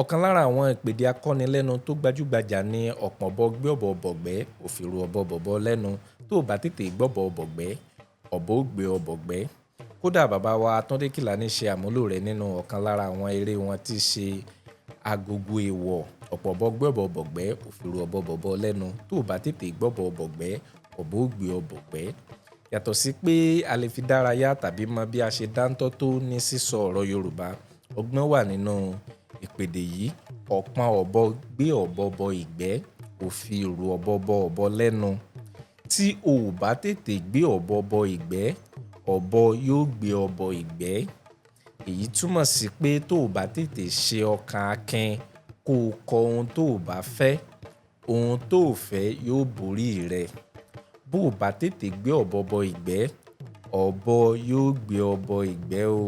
Ọ̀kan lára àwọn ìpèdè akọ́nilẹ́nu tó gbajúgbajà ni ọ̀pọ̀nbọ gbé ọ̀bọ bọ̀gbẹ́, òfìrù ọ̀bọ bọ̀bọ lẹ́nu, tó bá tètè gbọ́bọ bọ̀gbẹ́, ọ̀bọ ó gbé ọ bọ̀gbẹ́. Kódà bàbá wa Tunde Kelani ṣe àmúlò rẹ̀ nínú ọ̀kan lára àwọn eré wọn tí í ṣe Agogo Èèwọ. Ọ̀pọ̀nbọ gbé ọ̀bọ bọ̀gbẹ́, òfìrù ọ̀bọ bọ̀bọ lẹ́nu, tó bá tètè gbọ́bọ bọ̀gbẹ́, ọ̀bọ ó gbé ọ bọ̀gbẹ́. Yàtọ̀ sí pé a lè fi dárayá tàbí mọ bí a ṣe dáńtọ́ tó ní sísọ ọ̀rọ̀ Yorùbá, ọgbọ́n wà nínú ìpèdè yìí. Ọ̀pọ̀n ọ̀bọ gbé ọ̀bọ bọ ìgbẹ́, òfìrù ọ̀bọ bọ ọ̀bọ lẹ́nu. Tí o ò bá tètè gbé ọ̀bọ bọ ìgbẹ́, ọ̀bọ yóò gbé ọ bọ ìgbẹ́. Èyí túmọ̀ sí pé tó o bá tètè ṣe ọkàn akin kó o kọ ohun tó o bá fẹ́, ohun tó o fẹ́ yóò borí rẹ̀. Bó o bá tètè gbé ọ̀bọ bọ ìgbẹ́, ọ̀bọ yóò gbé ọ bọ ìgbẹ́ o.